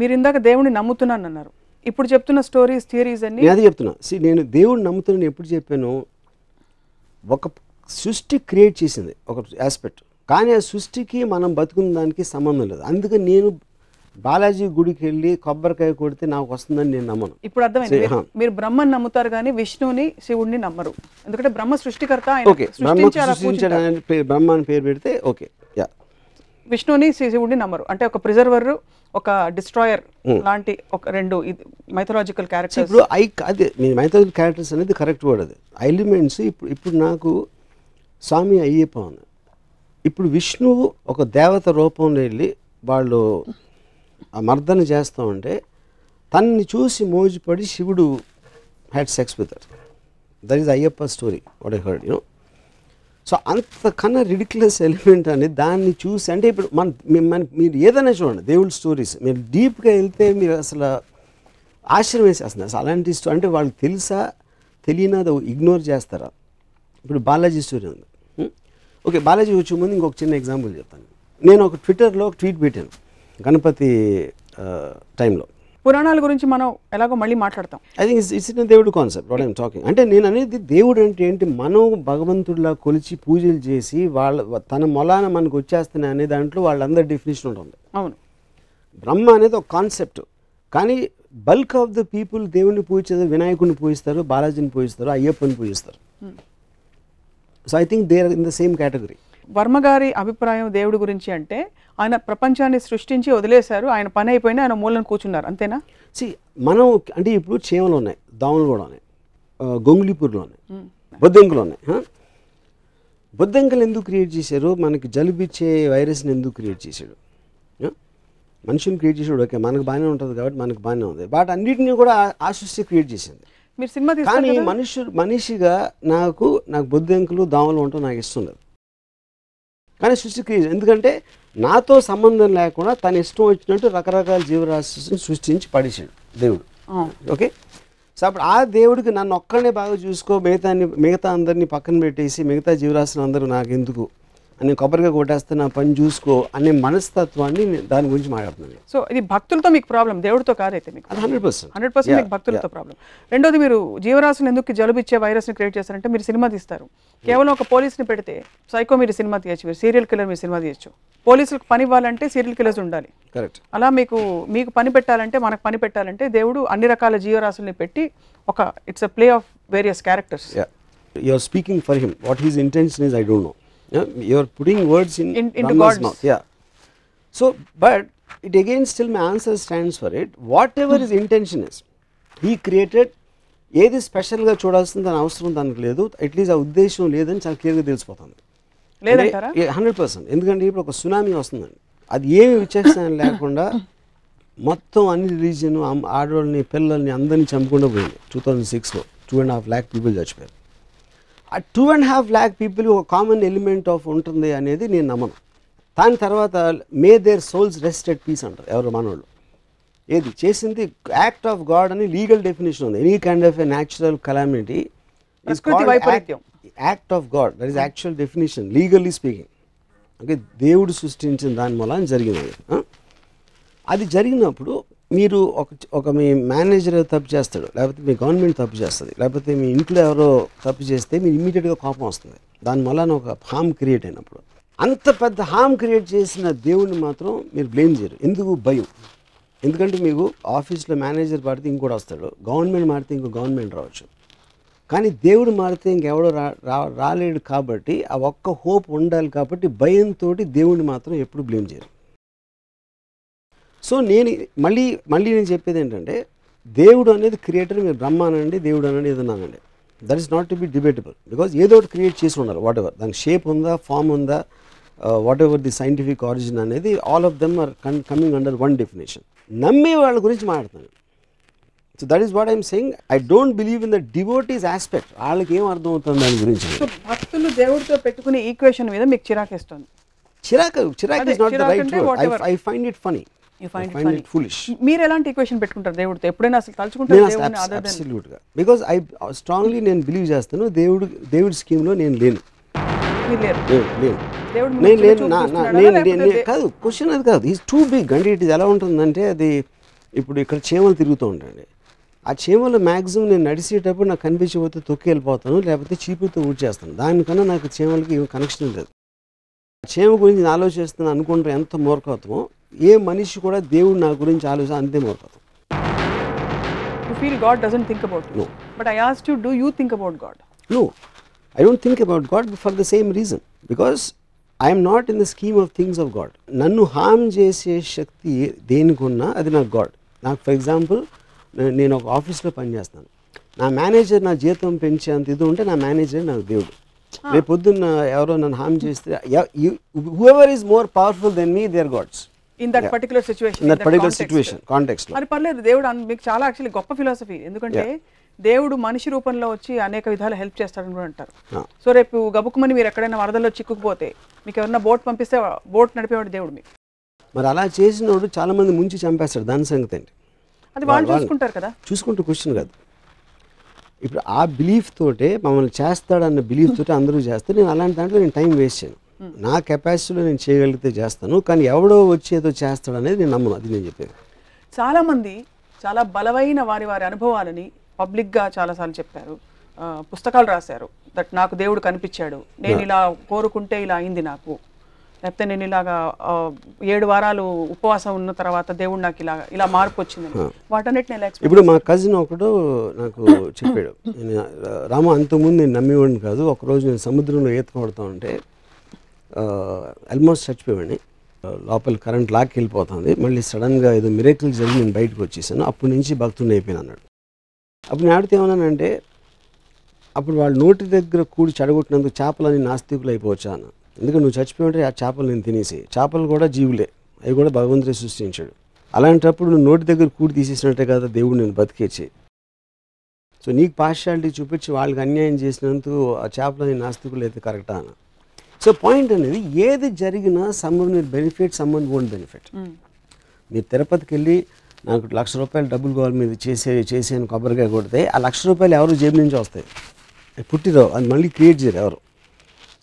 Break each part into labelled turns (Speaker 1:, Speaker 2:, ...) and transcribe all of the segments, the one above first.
Speaker 1: మీరు ఇందాక దేవుడిని నమ్ముతున్నాను అన్నారు. ఇప్పుడు చెప్తున్న స్టోరీస్ థియరీస్ అన్ని
Speaker 2: నేను అది చెప్తున్నా. నేను దేవుడిని నమ్ముతున్నాను ఎప్పుడు చెప్పాను, ఒక సృష్టి క్రియేట్ చేసింది ఒక ఆస్పెక్ట్, కానీ ఆ సృష్టికి మనం బతుకున్న దానికి సంబంధం లేదు. అందుకని నేను బాలాజీ గుడికి వెళ్ళి కొబ్బరికాయ కొడితే నాకు వస్తుందని నేను నమ్మను.
Speaker 1: ఇప్పుడు అర్థమైంది. మీరు బ్రహ్మని నమ్ముతారు కానీ విష్ణుని శివుడిని నమ్మరు. ఎందుకంటే బ్రహ్మ సృష్టికర్త,
Speaker 2: ఓకే, బ్రహ్మ అని పేరు పెడితే ఓకే. యా,
Speaker 1: విష్ణుని శివుడిని నమ్మరు. అంటే ఒక ప్రిజర్వర్, ఒక డిస్ట్రాయర్ లాంటి ఒక రెండు మైథలాజికల్ క్యారెక్టర్స్.
Speaker 2: ఇప్పుడు అదే మైథలాజికల్ క్యారెక్టర్స్ అనేది కరెక్ట్ వర్డ్. అది ఎలిమెంట్స్. ఇప్పుడు నాకు స్వామి అయ్యప్ప ఉంది. ఇప్పుడు విష్ణువు ఒక దేవత రూపంలో వెళ్ళి వాళ్ళు ఆ మర్దన చేస్తూ ఉంటే తనని చూసి మోజుపడి శివుడు had sex with her. That is Ayyappa story what I heard, you know. So అంతకన్నా రిడిక్యులస్ ఎలిమెంట్ అనేది దాన్ని చూసి, అంటే ఇప్పుడు మీరు ఏదైనా చూడండి దేవుడి స్టోరీస్, మీరు డీప్గా వెళ్తే మీరు అసలు ఆశ్చర్యం వేసేస్తుంది. అసలు అలాంటి స్టోరీ అంటే వాళ్ళకి తెలుసా తెలియనా అది ఇగ్నోర్ చేస్తారా? ఇప్పుడు బాలాజీ స్టోరీ ఉంది. ఓకే, బాలాజీ వచ్చే ముందు ఇంకొక చిన్న ఎగ్జాంపుల్ చెప్తాను. నేను ఒక ట్విట్టర్లో ఒక ట్వీట్ పెట్టాను గణపతి టైంలో.
Speaker 1: పురాణాల గురించి మనం ఎలాగో మళ్ళీ మాట్లాడతాం.
Speaker 2: ఐ థింక్ ఇట్స్ ఇన్ దేవుడు కాన్సెప్ట్ వాట్ ఐఎమ్ టాకింగ్. అంటే నేను అనేది దేవుడు అంటే ఏంటి, మనం భగవంతుడిలా కొలిచి పూజలు చేసి తన మొలాన మనకు వచ్చేస్తున్నాయి అనే దాంట్లో వాళ్ళందరి డెఫినేషన్ ఉంటుంది.
Speaker 1: అవును,
Speaker 2: బ్రహ్మ అనేది ఒక కాన్సెప్ట్, కానీ బల్క్ ఆఫ్ ద పీపుల్ దేవుడిని పూజిస్తారు, వినాయకుడిని పూజిస్తారు, బాలాజీని పూజిస్తారు, అయ్యప్పని పూజిస్తారు. So I think they are in the same category.
Speaker 1: Varma గారి అభిప్రాయం దేవుడి గురించి అంటే ఆయన ప్రపంచాన్ని సృష్టించి వదిలేశారు, ఆయన పని అయిపోయినా ఆయన మూలను కూర్చున్నారు, అంతేనా?
Speaker 2: మనం అంటే ఇప్పుడు చీమలు ఉన్నాయి, దోమలు కూడా ఉన్నాయి, గొంగుళిపూర్లు ఉన్నాయి, బొద్దింకలు ఉన్నాయి. బొద్దింకలు ఎందుకు క్రియేట్ చేశారు? మనకి జలుబిచ్చే వైరస్ని ఎందుకు క్రియేట్ చేశాడు? మనిషిని క్రియేట్ చేసాడు, ఓకే, మనకు బాగానే ఉంటుంది కాబట్టి మనకు బాగానే ఉంది. బట్ అన్నిటినీ కూడా ఆ సృష్టి క్రియేట్ చేసింది.
Speaker 1: మీరు సినిమా
Speaker 2: కానీ మనిషిగా నాకు బొద్దింకలు దోమలు ఉండటం నాకు ఇష్టం లేదు. కానీ సృష్టి క్రియేట్, ఎందుకంటే నాతో సంబంధం లేకుండా తన ఇష్టం వచ్చినట్టు రకరకాల జీవరాశిని సృష్టించి పడేసాడు దేవుడు. ఓకే, సో అప్పుడు ఆ దేవుడికి నన్ను ఒక్కడనే బాగా చూసుకో, మిగతా అందరినీ పక్కన పెట్టేసి మిగతా జీవరాశులు అందరూ నాకు ఎందుకు అని కొబ్బరిగా కొట్టేస్తే నా పని చూసుకో అనే మనస్తత్వాన్ని దాని గురించి మాట్లాడుతున్నాను.
Speaker 1: సో ఇది భక్తులతో మీకు ప్రాబ్లం, దేవుడితో కాదైతే మీకు 100% మీకు భక్తులతో ప్రాబ్లం. రెండోది, మీరు జీవరాశులు ఎందుకు జలుబిచ్చే వైరస్ని క్రియేట్ చేస్తారంటే మీరు సినిమా తీస్తారు, కేవలం ఒక పోలీస్ని పెడితే సైకో మీరు సినిమా తీయచ్చు, మీరు సీరియల్ కిల్లర్ మీరు సినిమా తీయచ్చు. పోలీసులకు పని ఇవ్వాలంటే సీరియల్ కిల్లర్స్ ఉండాలి.
Speaker 2: కరెక్ట్.
Speaker 1: అలా మీకు పని పెట్టాలంటే, మనకు పని పెట్టాలంటే దేవుడు అన్ని రకాల జీవరాశుల్ని పెట్టి ఒక it's a play of various characters.
Speaker 2: You are speaking for him. What his intention is I don't know. You are putting words into God's mouth. Yeah. So, but it again still my answer stands for it. Whatever his intention is, he created. ఏది స్పెషల్గా చూడాల్సింది దాని అవసరం దానికి లేదు, at least ఆ ఉద్దేశం లేదని చాలా క్లియర్గా తెలిసిపోతుంది.
Speaker 1: లేదంటారా?
Speaker 2: 100%. ఎందుకంటే ఇప్పుడు ఒక సునామీ వస్తుందండి, అది ఏమి విచక్షణ లేకుండా మొత్తం అన్ని రిలీజియన్ ఆడవాళ్ళని పిల్లల్ని అందరినీ చంపకుండా పోయింది. 2006లో 2.5 lakh పీపుల్ చచ్చిపోయారు. ఆ 2.5 lakh పీపుల్ ఒక కామన్ ఎలిమెంట్ ఆఫ్ ఉంటుంది అనేది నేను నమ్మను. దాని తర్వాత may their souls rest at peace అంటారు ఎవరు మనోళ్ళు. ఏది చేసింది యాక్ట్ ఆఫ్ గాడ్ అని లీగల్ డెఫినేషన్ ఉంది. Any kind of a natural calamity is called act of God. That is actual definition legally speaking. Okay, దేవుడు సృష్టించిన దాని మూలం జరిగినది. అది జరిగినప్పుడు మీరు ఒక మీ మేనేజర్ తప్పు చేస్తాడు, లేకపోతే మీ గవర్నమెంట్ తప్పు చేస్తుంది, లేకపోతే మీ ఇంట్లో ఎవరో తప్పు చేస్తే మీరు ఇమ్మీడియట్గా కోపం వస్తుంది. దానివల్ల ఒక హామ్ క్రియేట్ అయినప్పుడు అంత పెద్ద హామ్ క్రియేట్ చేసిన దేవుడిని మాత్రం మీరు బ్లేమ్ చేయరు. ఎందుకు? భయం. ఎందుకంటే మీకు ఆఫీస్లో మేనేజర్ మారితే ఇంకోటి వస్తాడు, గవర్నమెంట్ మారితే ఇంకో గవర్నమెంట్ రావచ్చు, కానీ దేవుడు మారితే ఇంకెవడో రాలేడు. కాబట్టి ఆ ఒక్క హోప్ ఉండాలి. కాబట్టి భయంతో దేవుడిని మాత్రం ఎప్పుడు బ్లేమ్ చేయరు. సో మళ్ళీ నేను చెప్పేది ఏంటంటే, దేవుడు అనేది క్రియేటర్, మీరు బ్రహ్మ అనండి, దేవుడు అనండి, ఏదన్నానండి, that is not to be debatable. Because ఏదో ఒకటి క్రియేట్ చేసి ఉండాలి. వాట్ ఎవర్ దానికి షేప్ ఉందా, ఫామ్ ఉందా, whatever the scientific origin అనేది all of them are coming under one definition. నమ్మే వాళ్ళ గురించి మాట్లాడుతాను. So that is what I'm saying. I don't believe in the devotees aspect. వాళ్ళకి ఏం అర్థం అవుతుంది దాని గురించి.
Speaker 1: సో భక్తులు దేవుడితో పెట్టుకునే ఈక్వేషన్ మీద మీకు చిరాకేస్తుంది.
Speaker 2: చిరాకు is not the right word. I find it funny.
Speaker 1: మీరు ఎలాంటి ఈక్వేషన్ పెట్టుకుంటారు దేవుడితో? ఎప్పుడైనా అసలు తలుచుకుంటారు?
Speaker 2: అబ్సల్యూట్గా. బికాజ్ ఐ స్ట్రాంగ్లీ నేను బిలీవ్ చేస్తాను దేవుడి స్కీమ్లో నేను లేను. కాదు, క్వశ్చన్ అది కాదు. Is too big. అంటే ఇది ఎలా ఉంటుందంటే, అది ఇప్పుడు ఇక్కడ చీమలు తిరుగుతూ ఉంటాయండి. ఆ చీమలు మ్యాక్సిమం నేను నడిచేటప్పుడు నాకు కనిపించకపోతే తొక్కి వెళ్ళిపోతాను, లేకపోతే చీపుతో ఊడ్చేస్తాను. దానికన్నా నాకు చీమలకి ఏం కనెక్షన్ లేదు. చీమ గురించి నేను ఆలోచిస్తున్నాను అనుకుంటే ఎంత మూర్ఖత్వమో, ఏ మనిషి కూడా దేవుడు నా గురించి ఆలోచన అంతే మూర్ఖత్వం.
Speaker 1: You feel God doesn't think about you.
Speaker 2: No.
Speaker 1: But I asked you, do you think about God?
Speaker 2: No, I don't think about God for the same reason. Because I am not in the scheme of things of God. నన్ను హామ్ చేసే శక్తి దేనికున్నా అది నాకు God. నాకు for example నేను ఒక ఆఫీస్లో పనిచేస్తాను. నా మేనేజర్ నా జీతం పెంచేంత ఇది ఉంటే నా మేనేజర్ నాకు దేవుడు. రేపు పొద్దున్న ఎవరో నన్ను హామ్ చేస్తే whoever is more powerful than me, they are gods.
Speaker 1: In that particular situation.
Speaker 2: In that particular situation, context లో.
Speaker 1: మరి పర్లేదు, దేవుడు మీకు చాలా యాక్చువల్లీ గొప్ప ఫిలాసఫీ. ఎందుకంటే దేవుడు మనిషి రూపంలో వచ్చి అనేక విధాలు హెల్ప్ చేస్తాడని కూడా అంటారు. సో రేపు గబుక్కుమని మీరు ఎక్కడైనా వరదల్లో చిక్కుకుపోతే మీకు ఎవరైనా బోట్ పంపిస్తే బోట్ నడిపేవాడు దేవుడు మీకు.
Speaker 2: మరి అలా చేసినోడు చాలా మంది ముంచి చంపేస్తాడు. దాని సంగతి ఏంటి?
Speaker 1: అది వాళ్ళు చూసుకుంటారు కదా.
Speaker 2: చూసుకుంటూ క్వశ్చన్ కాదు. ఇప్పుడు ఆ బిలీఫ్ తోటే మమ్మల్ని చేస్తాడన్న బిలీఫ్ తోటే అందరూ చేస్తారు. నేను అలాంటి దాంట్లో నేను టైం వేస్ట్ చేయను. నా కెపాసిటీలో నేను చేయగలిగితే చేస్తాను, కానీ ఎవడో వచ్చి ఏదో చేస్తాడు అనేది నేను నమ్మను. అది నేను చెప్పేది.
Speaker 1: చాలామంది చాలా బలమైన వారి అనుభవాలని పబ్లిక్గా చాలాసార్లు చెప్పారు, పుస్తకాలు రాశారు. దట్ నాకు దేవుడు కనిపించాడు, నేను ఇలా కోరుకుంటే ఇలా అయింది నాకు, లేకపోతే నేను ఇలాగా 7 వారాలు ఉపవాసం ఉన్న తర్వాత దేవుడు నాకు ఇలా మార్పు వచ్చింది. వాటన్నిటిని ఎలా ఎక్స్ప్లెయిన్?
Speaker 2: ఇప్పుడు మా కజిన్ ఒకడు నాకు చెప్పాడు, రామ అంతకుముందు నేను నమ్మేవాడిని కాదు, ఒకరోజు నేను సముద్రంలో ఈత కొడుతూ ఉంటే ఆల్మోస్ట్ చచ్చిపోయాడిని, లోపల కరెంట్ లాక్కి వెళ్ళిపోతుంది, మళ్ళీ సడన్గా ఏదో మిరేకిల్ జరిగి నేను బయటకు వచ్చేసాను, అప్పటి నుంచి భక్తుని అయిపోయాను అన్నాడు. అప్పుడు నేను ఆడితే ఏమన్నానంటే, అప్పుడు వాళ్ళ నోటి దగ్గర కూడి చెడగొట్టినందుకు చేపలని నాస్తికులు అయిపోవచ్చా అన్న. ఎందుకంటే నువ్వు చచ్చిపోయింటే ఆ చేపలు నేను తినేసి, చేపలు కూడా జీవులే, అవి కూడా భగవంతుడే సృష్టించాడు. అలాంటప్పుడు నువ్వు నోటి దగ్గర కూడి తీసేసినట్టే కదా దేవుడు నేను బతికేచ్చి. సో నీకు పార్షియాలిటీ చూపించి వాళ్ళకి అన్యాయం చేసినందుకు ఆ చేపలని నాస్తికులు అయితే కరెక్టా అన్న. సో పాయింట్ అనేది, ఏది జరిగినా someone will benefit, someone won't benefit. మీరు తిరుపతికి వెళ్ళి నాకు ₹1,00,000 డబ్బులు కావాలి మీరు చేసేని కొబ్బరికాయ కొడితే ఆ ₹1,00,000 ఎవరు జేబు నుంచి వస్తాయి, పుట్టిరావు, అది మళ్ళీ క్రియేట్ చేయరు ఎవరు.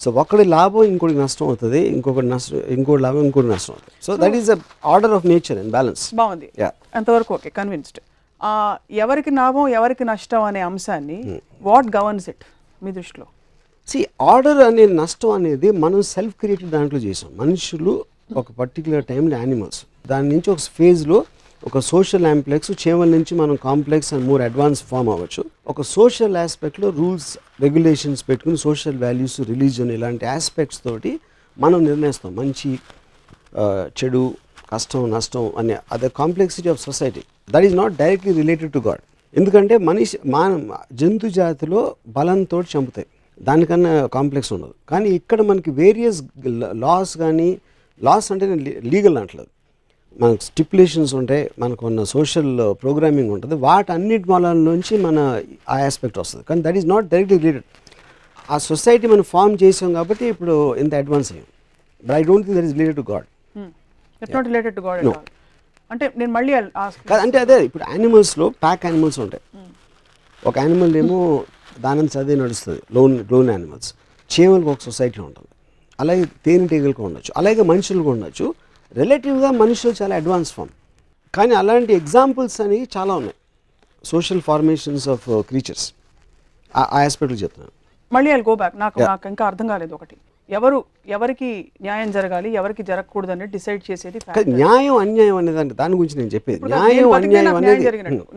Speaker 2: సో ఒకటి లాభం ఇంకోటి నష్టం అవుతుంది, ఇంకోటి లాభం ఇంకోటి నష్టం అవుతుంది. So that is the order of nature and balance.
Speaker 1: బాగుంది, అంతవరకు ఓకే, కన్విన్స్డ్. ఎవరికి లాభం ఎవరికి నష్టం అనే అంశాన్ని వాట్ గవర్న్స్ ఇట్ మీ దృష్టిలో?
Speaker 2: ఆర్డర్ అనే నష్టం అనేది మనం సెల్ఫ్ క్రియేటెడ్ దాంట్లో చేసాం. మనుషులు ఒక పర్టికులర్ టైంలో యానిమల్స్, దాని నుంచి ఒక ఫేజ్లో ఒక సోషల్ ఆంప్లెక్స్, చేమల నుంచి మనం complex and more advance form అవ్వచ్చు. ఒక సోషల్ ఆస్పెక్ట్లో రూల్స్ రెగ్యులేషన్స్ పెట్టుకుని సోషల్ వాల్యూస్, రిలీజియన్ ఇలాంటి ఆస్పెక్ట్స్ తోటి మనం నిర్ణయిస్తాం మంచి చెడు, కష్టం నష్టం అనే అదే complexity of society. That is not directly related to god. ఎందుకంటే జంతు జాతిలో బలంతో చంపుతాయి, దానికన్నా కాంప్లెక్స్ ఉండదు. కానీ ఇక్కడ మనకి వేరియస్ లాస్, కానీ లాస్ అంటే లీగల్ అంటలేదు, మనకు స్టిపులేషన్స్ ఉంటాయి, మనకు ఉన్న సోషల్ ప్రోగ్రామింగ్ ఉంటుంది, వాటన్నిటి మూలాల నుంచి మన ఆ ఆస్పెక్ట్ వస్తుంది. కానీ that is not directly related. ఆ సొసైటీ మనం ఫామ్ చేసాం కాబట్టి ఇప్పుడు ఇంత అడ్వాన్స్ అయ్యాం. But I don't think that is related to God.
Speaker 1: It's not related to God. అంటే నేను మళ్ళీ
Speaker 2: అంటే అదే, ఇప్పుడు యానిమల్స్లో ప్యాక్ యానిమల్స్ ఉంటాయి. ఒక యానిమల్ ఏమో దాని చదివి నడుస్తుంది, లోన్ యానిమల్స్. చీమలకు ఒక సొసైటీ ఉంటుంది, అలాగే తేనెటీగలకు ఉండొచ్చు, అలాగే మనుషులకు ఉండొచ్చు. రిలేటివ్గా మనుషులు చాలా అడ్వాన్స్ ఫామ్. కానీ అలాంటి ఎగ్జాంపుల్స్ అనేవి చాలా ఉన్నాయి, సోషల్ ఫార్మేషన్స్ ఆఫ్ క్రీచర్స్. ఆ ఆస్పెక్ట్లు చెప్తున్నాను.
Speaker 1: మళ్ళీ ఐల్ గో బ్యాక్. నాకు ఇంకా అర్థం కాలేదు ఒకటి, ఎవరికి న్యాయం జరగాలి ఎవరికి జరగకూడదు అనేది డిసైడ్ చేసేది
Speaker 2: న్యాయం అన్యాయం అనేది. అంటే దాని గురించి నేను చెప్పేది న్యాయం అన్యాయం అనేది.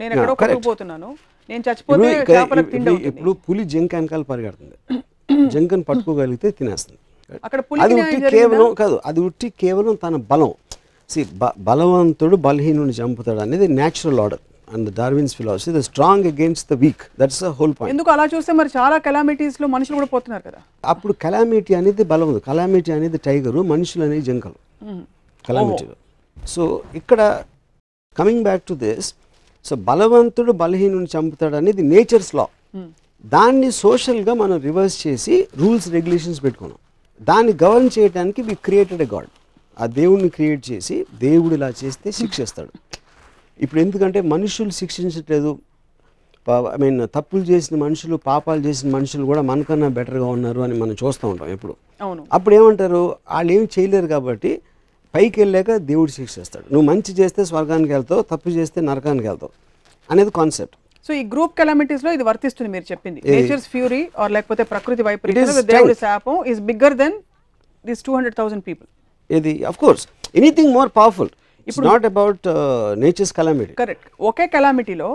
Speaker 1: నేను ఎక్కడో కొట్టుకుపోతున్నాను, నేను చచ్చిపోతే చేపలకు తిండి అవుతుంది.
Speaker 2: ఇప్పుడు పులి జింక వెనకాల పరిగెడుతుంది, జింకను పట్టుకోగలిగితే తినేస్తుంది.
Speaker 1: అది
Speaker 2: ఉట్టి కేవలం కాదు, అది ఉట్టి కేవలం తన బలం. బలవంతుడు బలహీనుని చంపుతాడు అనేది natural order and Darwin's philosophy, the strong against the week. That's the whole point.
Speaker 1: ఎందుకు అలా చూస్తే మరి చాలా కెలామిటీస్ లో మనుషులు కూడా పోతున్నారు కదా.
Speaker 2: అప్పుడు కెలామిటీ అనేది బలం, కెలామిటీ అనేది టైగరు, మనుషులు అనేది జింకలు కెలామిటీలో. సో ఇక్కడ coming back to this, so బలవంతుడు బలహీనుని చంపుతాడు అనేది నేచర్స్ లా. దాన్ని సోషల్గా మనం రివర్స్ చేసి రూల్స్ రెగ్యులేషన్స్ పెట్టుకున్నాం. దాన్ని గవర్న్ చేయడానికి వి క్రియేటెడ్ ఎ గాడ్. ఆ దేవుడిని క్రియేట్ చేసి దేవుడు ఇలా చేస్తే శిక్షిస్తాడు. ఇప్పుడు ఎందుకంటే మనుషులు శిక్షించట్లేదు, ఐ మీన్ తప్పులు చేసిన మనుషులు, పాపాలు చేసిన మనుషులు కూడా మనకన్నా బెటర్గా ఉన్నారు అని మనం చూస్తూ ఉంటాం ఎప్పుడు. అప్పుడు ఏమంటారు, వాళ్ళు ఏం చేయలేరు కాబట్టి పైకి వెళ్ళాక దేవుడు శిక్షిస్తాడు. నువ్వు మంచి చేస్తే స్వర్గానికి వెళ్తావు, తప్పు చేస్తే నరకానికి వెళ్తావు అనేది కాన్సెప్ట్.
Speaker 1: సో ఈ గ్రూప్ కెలామిటీస్ లో ఇది వర్తిస్తుంది మీరు చెప్పింది. నేచర్స్ ఫ్యూరీ ఆర్ లేకపోతే ప్రకృతి వైపరీత్యం, దేవుడి శాపం is bigger than this 200,000 people.
Speaker 2: ఇది of course anything more powerful. It's not about nature's calamity.
Speaker 1: Correct. ఒకే కెలామిటీలో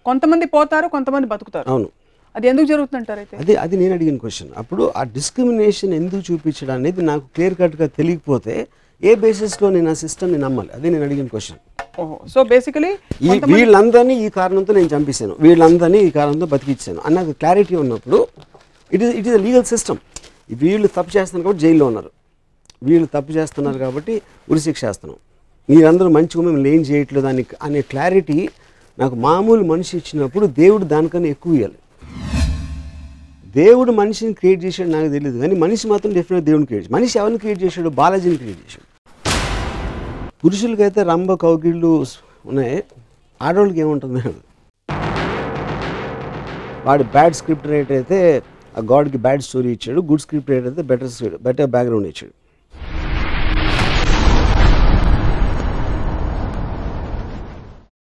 Speaker 1: కొంతమంది పోతారు, కొంతమంది బతుకుతారు.
Speaker 2: అవును.
Speaker 1: అది ఎందుకు జరుగుతుందంటారు అయితే?
Speaker 2: అది నేను అడిగిన క్వశ్చన్. అప్పుడు ఆ డిస్క్రిమినేషన్ ఎందుకు చూపించడం అనేది నాకు క్లియర్ కట్గా తెలియకపోతే ఏ బేసిస్లో నేను ఆ సిస్టమ్ని నమ్మాలి? అది నేను అడిగిన క్వశ్చన్.
Speaker 1: సో బేసికలీ
Speaker 2: వీళ్ళందరినీ ఈ కారణంతో నేను చంపేశాను, వీళ్ళందరినీ ఈ కారణంతో బతికిచ్చాను అన్నది క్లారిటీ ఉన్నప్పుడు it is a legal system. వీళ్ళు తప్పు చేస్తున్నారు కాబట్టి జైల్లో ఉన్నారు, వీళ్ళు తప్పు చేస్తున్నారు కాబట్టి ఉరిశిక్ష చేస్తున్నాం, మీరందరూ మంచిగా మిమ్మల్ని ఏం చేయట్లేదు అనే క్లారిటీ నాకు మామూలు మనిషి ఇచ్చినప్పుడు దేవుడు దానికన్నా ఎక్కువ ఇవ్వాలి. దేవుడు మనిషిని క్రియేట్ చేశాడు నాకు తెలియదు, కానీ మనిషి మాత్రం డెఫినెట్గా దేవుడిని క్రియేట్ చేశాడు. మనిషి ఎవరిని క్రియేట్ చేశాడు? బాలాజీని క్రియేట్ చేశాడు. పురుషులకైతే రంభ కౌగిళ్ళు ఉన్నాయి, ఆడవాళ్ళకి ఏముంటుంది? వాడు బ్యాడ్ స్క్రిప్ట్ రైటర్ అయితే ఆ గాడ్కి బ్యాడ్ స్టోరీ ఇచ్చాడు, గుడ్ స్క్రిప్ట్ రైటర్ అయితే బెటర్ బ్యాక్గ్రౌండ్ ఇచ్చాడు.